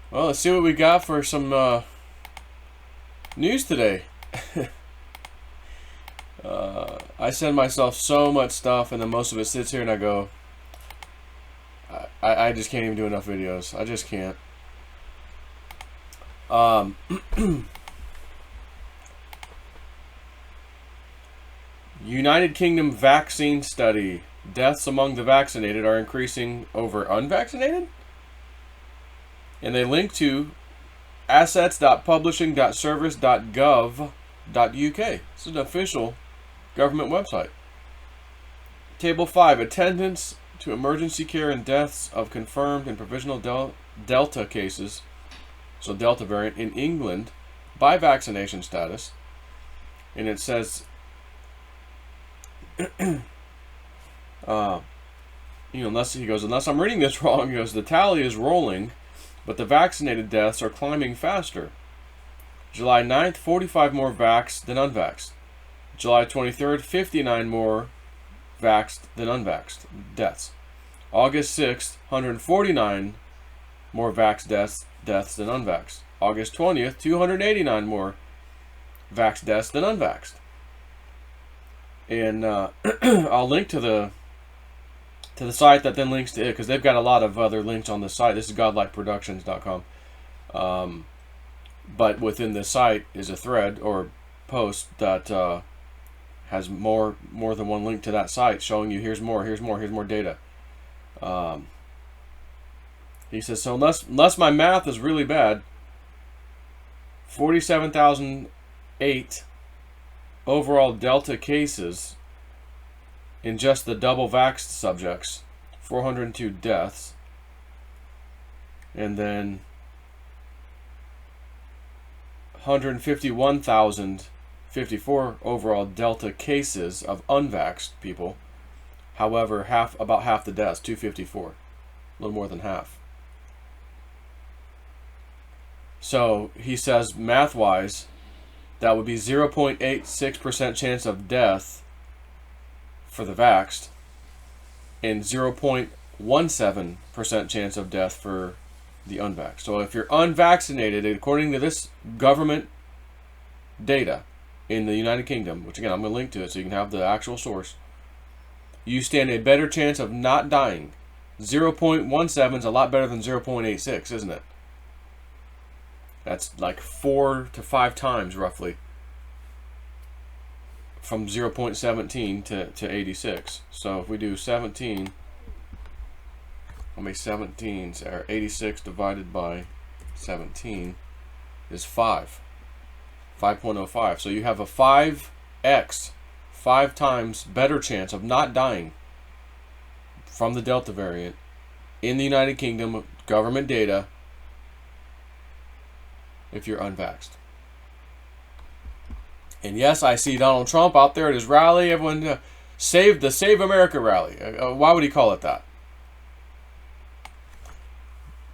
Well, let's see what we got for some news today. I send myself so much stuff, and then most of it sits here, and I go, I just can't even do enough videos. I just can't. United Kingdom vaccine study. Deaths among the vaccinated are increasing over unvaccinated? And they link to assets.publishing.service.gov.uk. This is an official government website. Table 5. Attendance to emergency care and deaths of confirmed and provisional Delta cases, so Delta variant, in England by vaccination status. And it says, unless I'm reading this wrong, he goes, the tally is rolling, but the vaccinated deaths are climbing faster. July 9th, 45 more vaxxed than unvaxxed. July 23rd, 59 more vaxxed than unvaxxed deaths. August 6th, 149 more vaxxed deaths than unvaxxed. August 20th, 289 more vaxxed deaths than unvaxxed. And I'll link to the site that then links to it, because they've got a lot of other links on the site. This is godlikeproductions.com. But within the site is a thread or post that has more than one link to that site, showing you here's more data. He says, so unless my math is really bad, 47,008 overall Delta cases in just the double vaxxed subjects, 402 deaths, and then 151,054 overall Delta cases of unvaxxed people. However, about half the deaths, 254, a little more than half. So he says, math-wise, that would be 0.86% chance of death for the vaxxed, and 0.17% chance of death for the unvaxxed. So if you're unvaccinated, according to this government data in the United Kingdom, which again I'm going to link to it so you can have the actual source, you stand a better chance of not dying. 0.17 is a lot better than 0.86, isn't it? That's like 4 to 5 times roughly from 0.17 to 86. So if we do 17, how many 17s are 86 divided by 17 is 5.05. So you have a 5x, 5 times better chance of not dying from the Delta variant in the United Kingdom government data if you're unvaxxed. And yes, I see Donald Trump out there at his rally. Everyone Save America rally. Why would he call it that?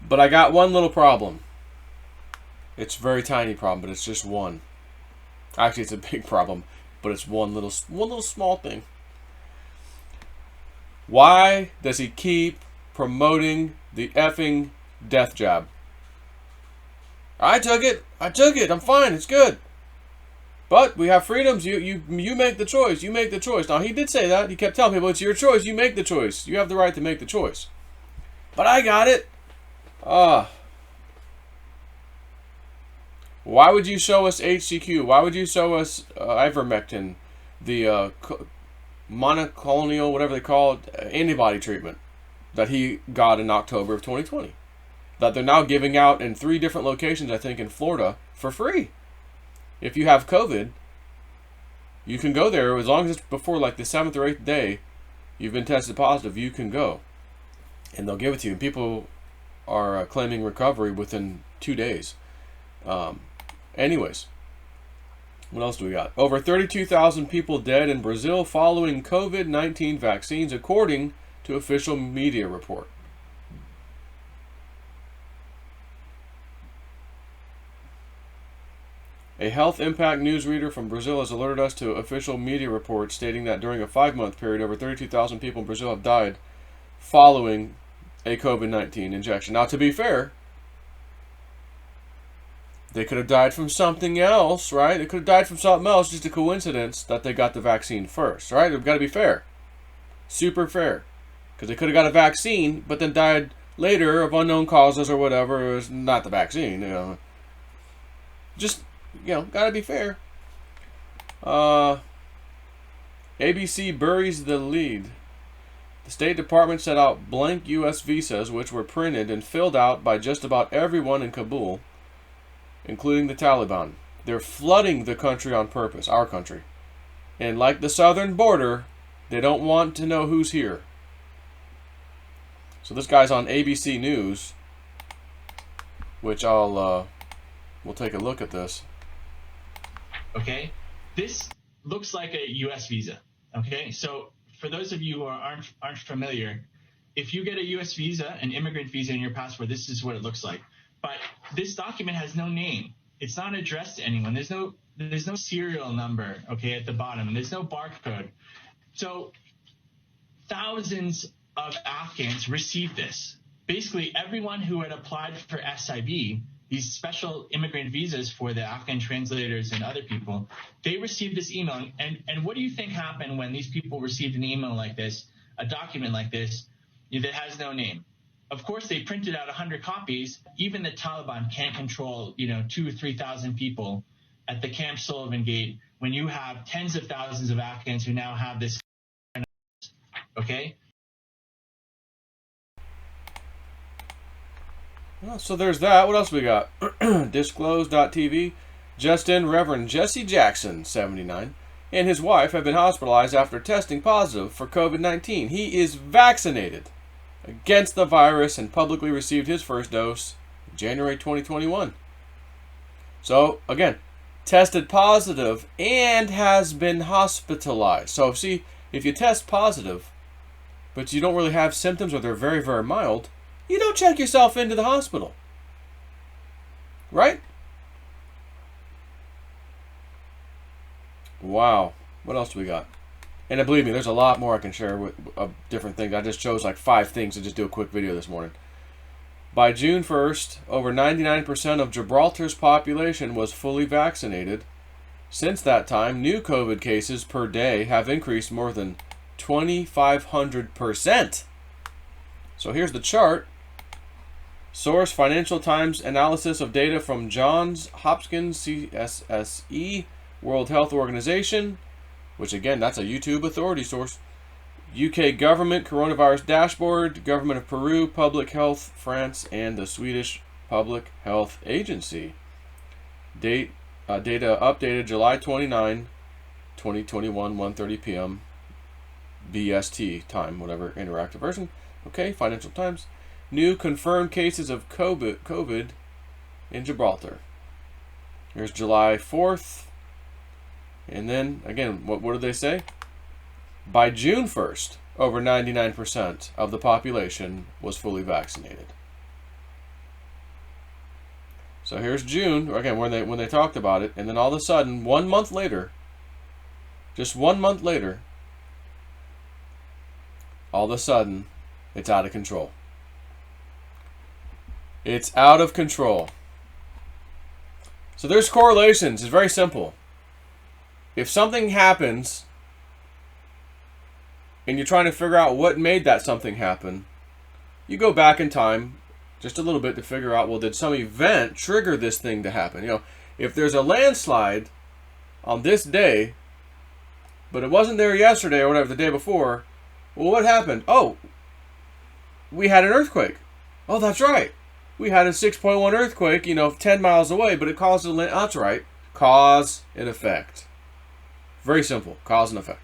But I got one little problem. It's a very tiny problem, but it's just one. Actually, it's a big problem, but it's one little small thing. Why does he keep promoting the effing death jab? I took it. I'm fine. It's good. But we have freedoms. You make the choice. You make the choice. Now, he did say that. He kept telling people, it's your choice. You make the choice. You have the right to make the choice. But I got it. Why would you show us HCQ? Why would you show us ivermectin, the monoclonal, whatever they call it, antibody treatment that he got in October of 2020? That they're now giving out in 3 different locations, I think, in Florida for free. If you have COVID, you can go there as long as it's before like the 7th or 8th day you've been tested positive, you can go. And they'll give it to you. And people are claiming recovery within 2 days. Anyways, what else do we got? Over 32,000 people dead in Brazil following COVID-19 vaccines, according to official media report. A health impact newsreader from Brazil has alerted us to official media reports stating that during a 5-month period, over 32,000 people in Brazil have died following a COVID-19 injection. Now, to be fair, They could have died from something else, right? They could have died from something else, just a coincidence that they got the vaccine first, right? We've got to be fair. Super fair. Because they could have got a vaccine, but then died later of unknown causes or whatever. It was not the vaccine, you know. Just, you know, got to be fair. ABC buries the lead. The State Department set out blank U.S. visas, which were printed and filled out by just about everyone in Kabul, including the Taliban. They're flooding the country on purpose, our country. And like the southern border, they don't want to know who's here. So this guy's on ABC News, which we'll take a look at this. Okay, this looks like a U.S. visa. Okay, so for those of you who aren't familiar, if you get a U.S. visa, an immigrant visa in your passport, this is what it looks like. But this document has no name. It's not addressed to anyone. There's no serial number, okay, at the bottom. And there's no barcode. So thousands of Afghans received this. Basically, everyone who had applied for SIV, these special immigrant visas for the Afghan translators and other people, they received this email. And what do you think happened when these people received an email like this, a document like this, that has no name? Of course, they printed out 100 copies. Even the Taliban can't control, 2,000 or 3,000 people at the Camp Sullivan Gate when you have tens of thousands of Afghans who now have this. Okay? Well, so there's that. What else we got? Disclose.tv. Just in, Reverend Jesse Jackson, 79, and his wife have been hospitalized after testing positive for COVID-19. He is vaccinated against the virus and publicly received his first dose in January 2021. So, again, tested positive and has been hospitalized. So, see, if you test positive, but you don't really have symptoms or they're very, very mild, you don't check yourself into the hospital. Right? Wow. What else do we got? And believe me, there's a lot more I can share with different things. I just chose like 5 things to just do a quick video this morning. By June 1st, over 99% of Gibraltar's population was fully vaccinated. Since that time, new COVID cases per day have increased more than 2,500%. So here's the chart. Source: Financial Times analysis of data from Johns Hopkins CSSE, World Health Organization, which again, that's a YouTube authority source. UK government coronavirus dashboard, government of Peru, public health France, and the Swedish Public Health Agency. Data updated July 29, 2021, 1:30 p.m. BST time, whatever interactive version. Okay, Financial Times. New confirmed cases of COVID in Gibraltar. Here's July 4th. And then, again, what did they say? By June 1st, over 99% of the population was fully vaccinated. So here's June, again, when they talked about it, and then all of a sudden, 1 month later, just 1 month later, all of a sudden, it's out of control. It's out of control. So there's correlations. It's very simple. If something happens and you're trying to figure out what made that something happen, you go back in time just a little bit to figure out, well, did some event trigger this thing to happen? If there's a landslide on this day, but it wasn't there yesterday or whatever, the day before, well, what happened? Oh, we had an earthquake. Oh, that's right. We had a 6.1 earthquake, 10 miles away, but it caused a that's right. Cause and effect. Very simple. Cause and effect.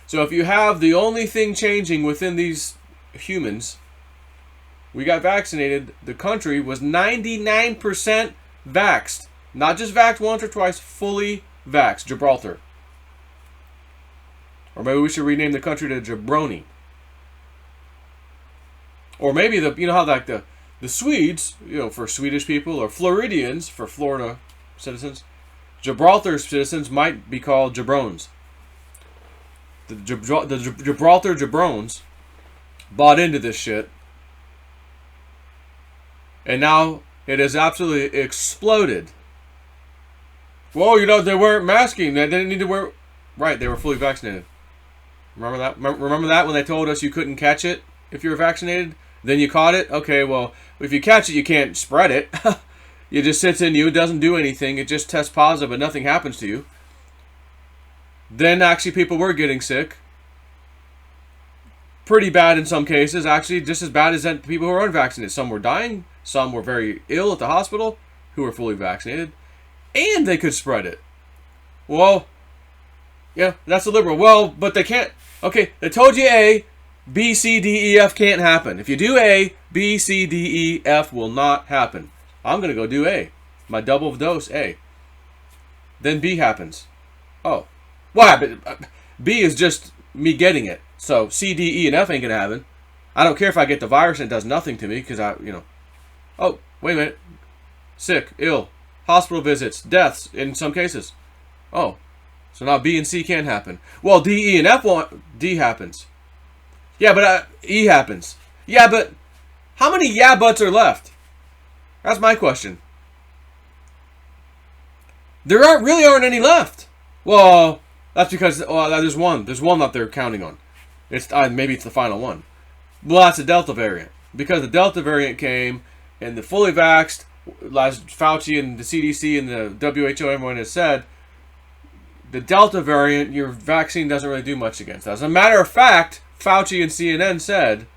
So if you have the only thing changing within these humans, we got vaccinated, the country was 99% vaxxed. Not just vaxxed once or twice, fully vaxxed. Gibraltar. Or maybe we should rename the country to Jabroni. Or maybe how like the Swedes, for Swedish people, or Floridians for Florida citizens, Gibraltar citizens might be called Jabrones. The Gibraltar Jabrones bought into this shit, and now It has absolutely exploded. Well, you know, they weren't masking. They didn't need to wear... Right, they were fully vaccinated. Remember that? Remember that when they told us you couldn't catch it if you were vaccinated? Then you caught it? Okay, well, if you catch it, you can't spread it. It just sits in you. It doesn't do anything. It just tests positive, but nothing happens to you. Then actually people were getting sick. Pretty bad in some cases. Actually, just as bad as people who were unvaccinated. Some were dying. Some were very ill at the hospital who were fully vaccinated. And they could spread it. Well, yeah, that's a liberal. Well, but they can't. Okay, they told you A, B, C, D, E, F can't happen. If you do A, B, C, D, E, F will not happen. I'm going to go do A. My double dose, A. Then B happens. Oh. Why? But B is just me getting it. So C, D, E, and F ain't going to happen. I don't care if I get the virus and it does nothing to me because Oh, wait a minute. Sick, ill, hospital visits, deaths in some cases. Oh. So now B and C can't happen. Well, D, E, and F won't. D happens. Yeah, but E happens. Yeah, but how many yeah buts are left? That's my question. There really aren't any left. Well, that's because there's one. There's one that they're counting on. It's maybe it's the final one. Well, that's the Delta variant. Because the Delta variant came and the fully vaxxed, Fauci and the CDC and the WHO, everyone has said, the Delta variant, your vaccine doesn't really do much against. As a matter of fact, Fauci and CNN said,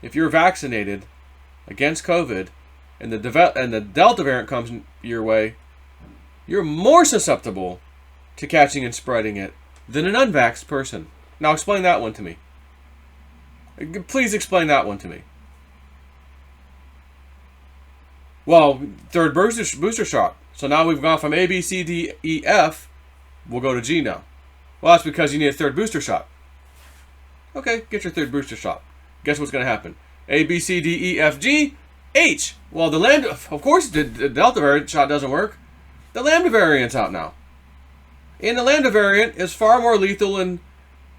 if you're vaccinated against COVID and the Delta variant comes your way, you're more susceptible to catching and spreading it than an unvaxxed person. Now explain that one to me. Please explain that one to me. Well, third booster shot. So now we've gone from A, B, C, D, E, F. We'll go to G now. Well, that's because you need a third booster shot. Okay, get your third booster shot. Guess what's going to happen? A, B, C, D, E, F, G, H. Well, the Lambda, of course, the Delta variant shot doesn't work. The Lambda variant's out now. And the Lambda variant is far more lethal in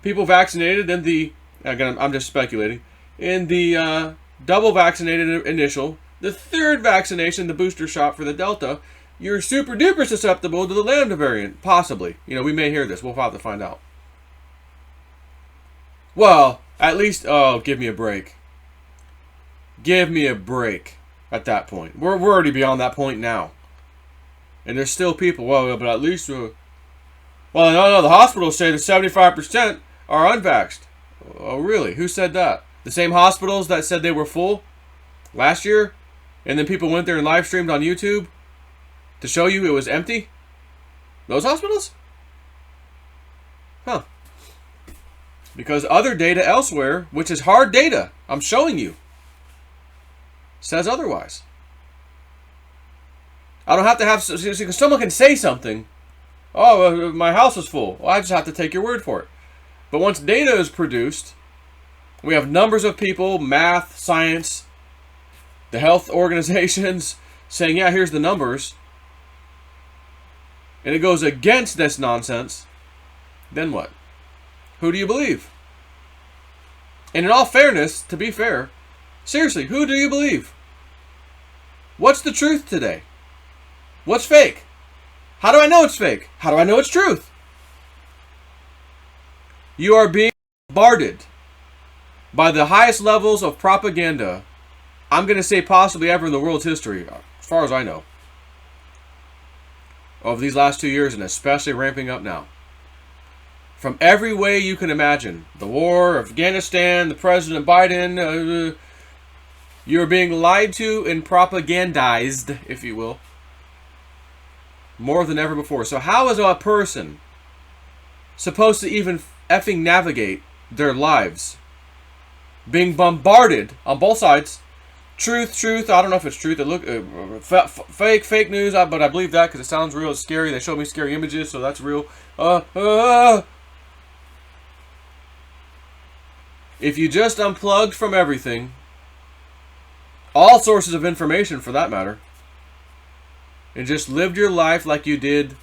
people vaccinated than the, again, I'm just speculating, in the double vaccinated initial, the third vaccination, the booster shot for the Delta, you're super duper susceptible to the Lambda variant. Possibly. We may hear this. We'll have to find out. Well, at least, oh, give me a break. Give me a break at that point. We're already beyond that point now. And there's still people, well, but at least, well, no, the hospitals say that 75% are unvaxxed. Oh, really? Who said that? The same hospitals that said they were full last year? And then people went there and live streamed on YouTube to show you it was empty? Those hospitals? Huh. Because other data elsewhere, which is hard data, I'm showing you, says otherwise. I don't have to have, someone can say something. Oh, my house is full. Well, I just have to take your word for it. But once data is produced, we have numbers of people, math, science, the health organizations saying, yeah, here's the numbers, and it goes against this nonsense, then what? Who do you believe? And in all fairness, to be fair, seriously, who do you believe? What's the truth today? What's fake? How do I know it's fake? How do I know it's truth? You are being bombarded by the highest levels of propaganda, I'm going to say possibly ever in the world's history, as far as I know, of these last 2 years, and especially ramping up now. From every way you can imagine. The war, Afghanistan, the President Biden, you're being lied to and propagandized, if you will, more than ever before. So how is a person supposed to even effing navigate their lives being bombarded on both sides? Truth, I don't know if it's truth. It look fake news, but I believe that because it sounds real. It's scary. They showed me scary images, so that's real. If you just unplugged from everything, all sources of information for that matter, and just lived your life like you did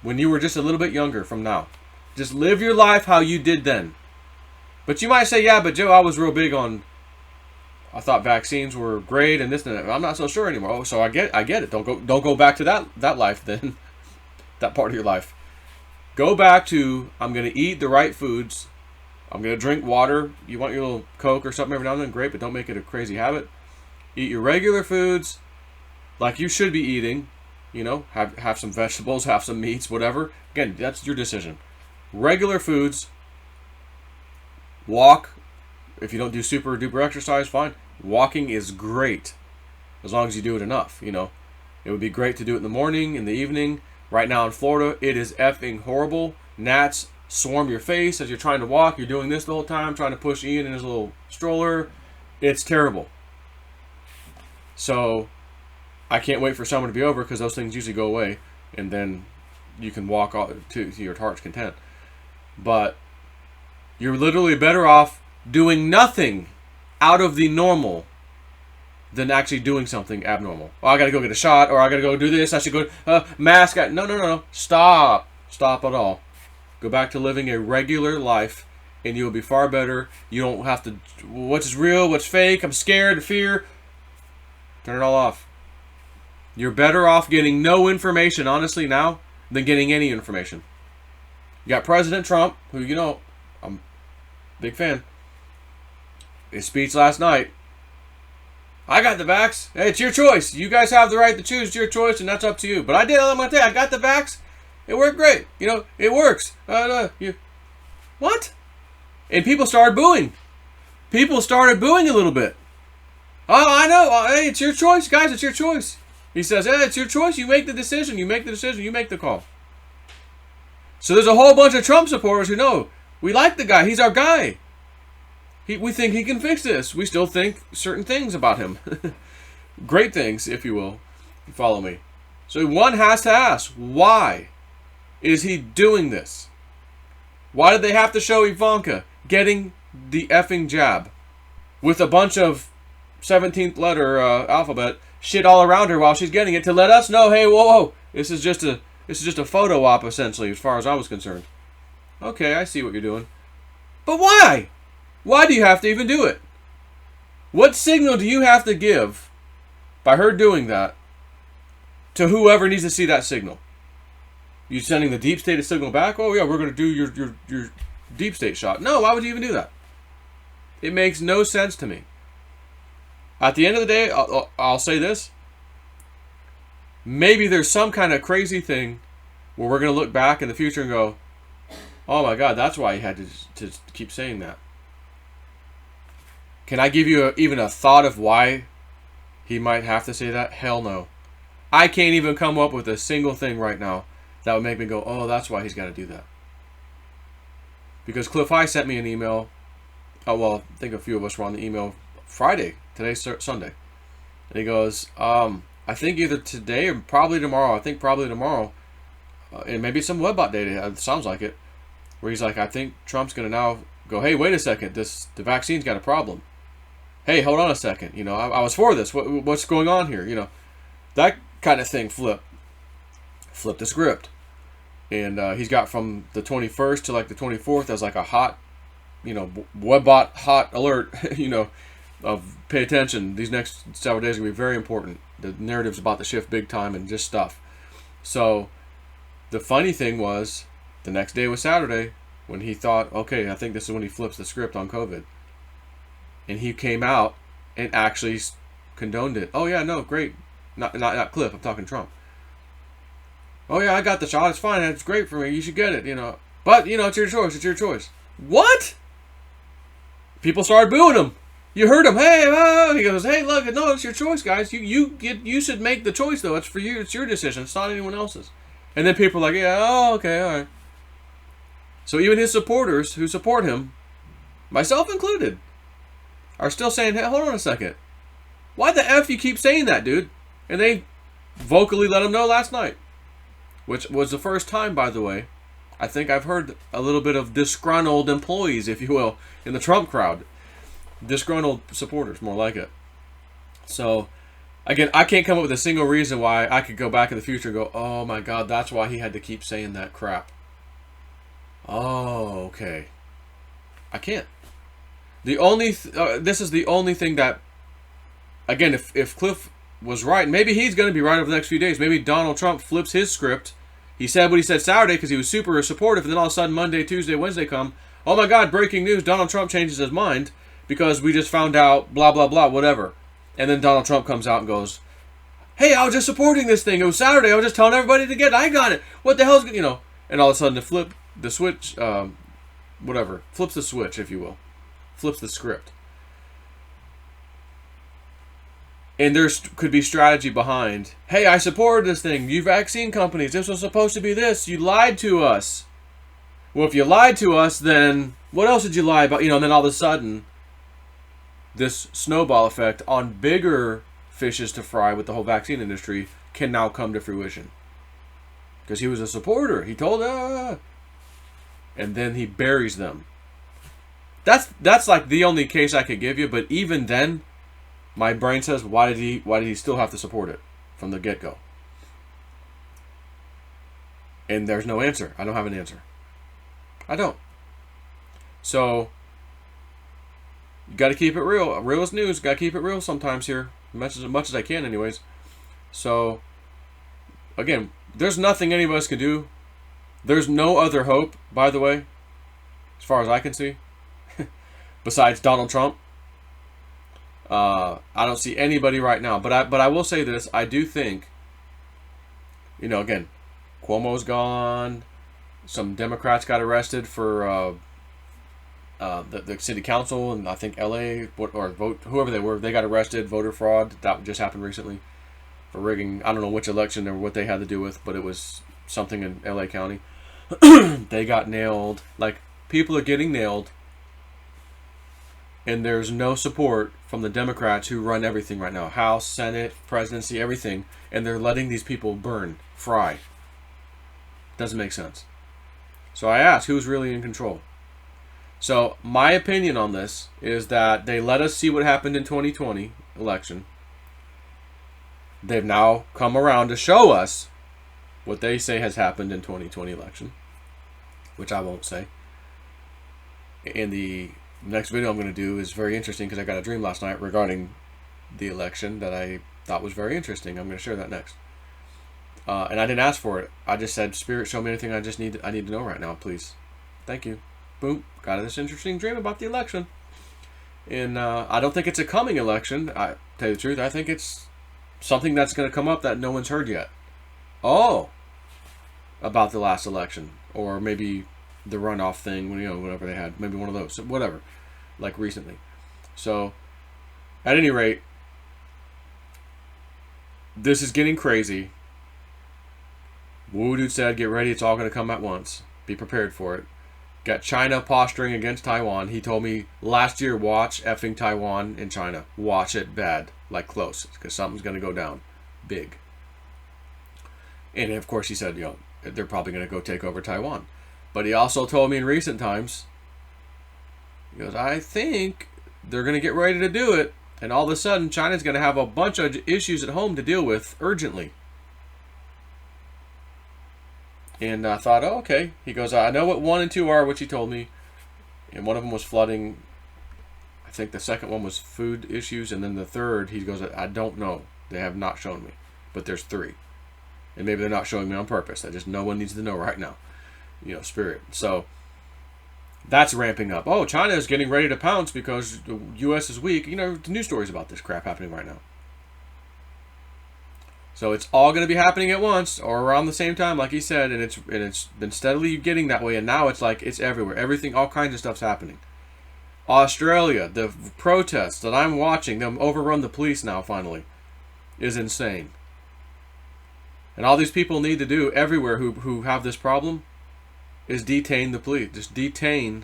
when you were just a little bit younger from now. Just live your life how you did then. But you might say, yeah, but Joe, I was real big on I thought vaccines were great and this and that. I'm not so sure anymore. Oh, so I get it. Don't go back to that life then. That part of your life. Go back to, I'm going to eat the right foods. I'm going to drink water. You want your little Coke or something every now and then, great, but don't make it a crazy habit. Eat your regular foods like you should be eating. You know, have some vegetables, have some meats, whatever. Again, that's your decision. Regular foods. Walk. If you don't do super duper exercise, fine. Walking is great as long as you do it enough, you know. It would be great to do it in the morning, in the evening. Right now in Florida, it is effing horrible. Gnats swarm your face as you're trying to walk. You're doing this the whole time, trying to push Ian in his little stroller. It's terrible. So I can't wait for summer to be over because those things usually go away, and then you can walk to your heart's content. But you're literally better off doing nothing out of the normal than actually doing something abnormal. Oh, I gotta go get a shot, or I gotta go do this. I should go mask. No. Stop it all. Go back to living a regular life, and you'll be far better. You don't have to. What's real? What's fake? I'm scared. Fear. Turn it all off. You're better off getting no information, honestly, now than getting any information. You got President Trump, who, you know, I'm a big fan. His speech last night. I got the vax. Hey, it's your choice. You guys have the right to choose. It's your choice, and that's up to you. But I did. I'm going to tell you, I got the vax. It worked great. You know, it works. What? And people started booing. People started booing a little bit. Oh, I know. Hey, it's your choice, guys. It's your choice. He says, hey, it's your choice. You make the decision. You make the decision. You make the call. So there's a whole bunch of Trump supporters who know, we like the guy. He's our guy. We think he can fix this. We still think certain things about him. Great things, if you will. You follow me. So one has to ask, why is he doing this? Why did they have to show Ivanka getting the effing jab with a bunch of 17th letter alphabet shit all around her while she's getting it to let us know, hey, whoa, this is just a photo op essentially, as far as I was concerned. Okay, I see what you're doing. But why? Why do you have to even do it? What signal do you have to give by her doing that to whoever needs to see that signal? You sending the deep state a signal back? Oh yeah, we're going to do your deep state shot. No, why would you even do that? It makes no sense to me. At the end of the day, I'll say this. Maybe there's some kind of crazy thing where we're going to look back in the future and go, oh my God, that's why he had to keep saying that. Can I give you even a thought of why he might have to say that? Hell no. I can't even come up with a single thing right now that would make me go, oh, that's why he's got to do that. Because Cliff High sent me an email. Oh, well, I think a few of us were on the email Friday. Today's Sunday. And he goes, I think either today or probably tomorrow. I think probably tomorrow. And maybe some webbot data. It sounds like it. Where he's like, I think Trump's going to now go, hey, wait a second. The vaccine's got a problem. Hey, hold on a second. You know, I was for this. What's going on here? You know, that kind of thing flipped the script. And he's got from the 21st to like the 24th as like a hot, you know, webbot hot alert, you know, of pay attention. These next several days are going to be very important. The narrative's about to shift big time and just stuff. So the funny thing was the next day was Saturday when he thought, okay, I think this is when he flips the script on COVID. And he came out and actually condoned it. Oh yeah, no, great. Not Cliff, I'm talking Trump. Oh yeah, I got the shot, it's fine, it's great for me, you should get it, you know. But, you know, it's your choice. What? People started booing him. You heard him, hey, oh. He goes, hey, look, no, it's your choice, guys. You should make the choice, though. It's for you, it's your decision, it's not anyone else's. And then people are like, yeah, oh, okay, all right. So even his supporters who support him, myself included, are still saying, hey, hold on a second. Why the F you keep saying that, dude? And they vocally let him know last night. Which was the first time, by the way, I think I've heard a little bit of disgruntled employees, if you will, in the Trump crowd. Disgruntled supporters, more like it. So, again, I can't come up with a single reason why I could go back in the future and go, oh my God, that's why he had to keep saying that crap. Oh, okay. I can't. The only this is the only thing that again, if Cliff was right, maybe he's going to be right over the next few days. Maybe Donald Trump flips his script. He said what he said Saturday because he was super supportive, and then all of a sudden Monday, Tuesday, Wednesday come. Oh my God, breaking news, Donald Trump changes his mind because we just found out blah, blah, blah, whatever. And then Donald Trump comes out and goes, hey, I was just supporting this thing. It was Saturday. I was just telling everybody to get it. I got it. What the hell's, you know? And all of a sudden the switch, whatever, flips the switch, if you will. Flips the script. And there could be strategy behind, hey, I supported this thing. You vaccine companies, this was supposed to be this. You lied to us. Well, if you lied to us, then what else did you lie about? You know, and then all of a sudden, this snowball effect on bigger fishes to fry with the whole vaccine industry can now come to fruition. Because he was a supporter. He told, and then he buries them. That's like the only case I could give you, but even then, my brain says, why did he still have to support it from the get-go? And there's no answer. I don't have an answer. I don't. So, you got to keep it real. Real is news. Got to keep it real sometimes here. As much as I can anyways. So, again, there's nothing any of us can do. There's no other hope, by the way, as far as I can see, besides Donald Trump. I don't see anybody right now. But I will say this. I do think, you know, again, Cuomo's gone. Some Democrats got arrested for the city council, and I think LA or vote whoever they were, they got arrested, voter fraud. That just happened recently for rigging. I don't know which election or what they had to do with, but it was something in LA County. They got nailed. Like, people are getting nailed, and there's no support from the Democrats who run everything right now. House, Senate, presidency, everything. And they're letting these people burn, fry. Doesn't make sense. So I ask, who's really in control? So my opinion on this is that they let us see what happened in 2020 election. They've now come around to show us what they say has happened in 2020 election, which I won't say. In the next video I'm going to do is very interesting because I got a dream last night regarding the election that I thought was very interesting. I'm going to share that next. And I didn't ask for it. I just said, Spirit, show me anything I need to know right now, please. Thank you. Boom. Got this interesting dream about the election. And I don't think it's a coming election. I tell you the truth, I think it's something that's going to come up that no one's heard yet. Oh, about the last election. Or maybe the runoff thing, you know, whatever they had. Maybe one of those. Whatever. Like recently. So, at any rate, this is getting crazy. Woo dude said, get ready, it's all going to come at once. Be prepared for it. Got China posturing against Taiwan. He told me last year, watch effing Taiwan and China. Watch it bad. Like close. Because something's going to go down. Big. And of course he said, you know, they're probably going to go take over Taiwan. But he also told me in recent times, he goes, I think they're going to get ready to do it. And all of a sudden, China's going to have a bunch of issues at home to deal with urgently. And I thought, oh, okay. He goes, I know what 1 and 2 are, which he told me. And one of them was flooding. I think the second one was food issues. And then the third, he goes, I don't know. They have not shown me. But there's 3. And maybe they're not showing me on purpose. I just, no one needs to know right now. You know, Spirit. So, that's ramping up. Oh, China is getting ready to pounce because the U.S. is weak. You know, the news stories about this crap happening right now. So it's all going to be happening at once or around the same time, like he said, and it's been steadily getting that way, and now it's like it's everywhere. Everything, all kinds of stuff's happening. Australia, the protests that I'm watching, them overrun the police now finally, is insane. And all these people need to do everywhere who have this problem is detain the police. Just detain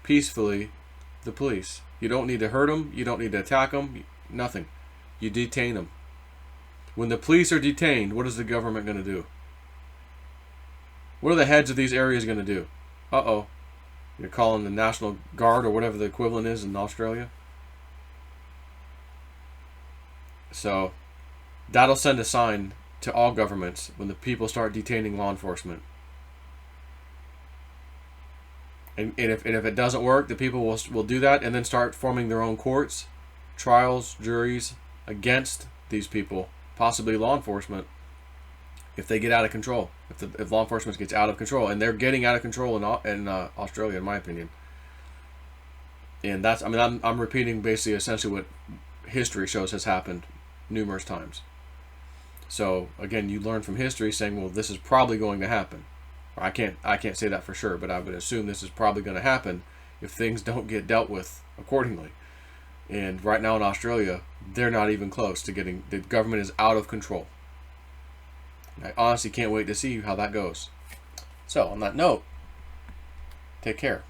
peacefully the police. You don't need to hurt them. You don't need to attack them. Nothing. You detain them. When the police are detained, what is the government going to do? What are the heads of these areas going to do? Uh-oh. You're calling the National Guard or whatever the equivalent is in Australia? So, that'll send a sign to all governments when the people start detaining law enforcement. And if it doesn't work, the people will do that and then start forming their own courts trials, juries against these people, possibly law enforcement, if they get out of control. If law enforcement gets out of control, and they're getting out of control in Australia, in my opinion. And that's, I mean, I'm repeating basically essentially what history shows has happened numerous times. So again, you learn from history saying, well, this is probably going to happen. I can't say that for sure, but I would assume this is probably going to happen if things don't get dealt with accordingly. And right now in Australia, they're not even close to getting, the government is out of control. I honestly can't wait to see how that goes. So on that note, take care.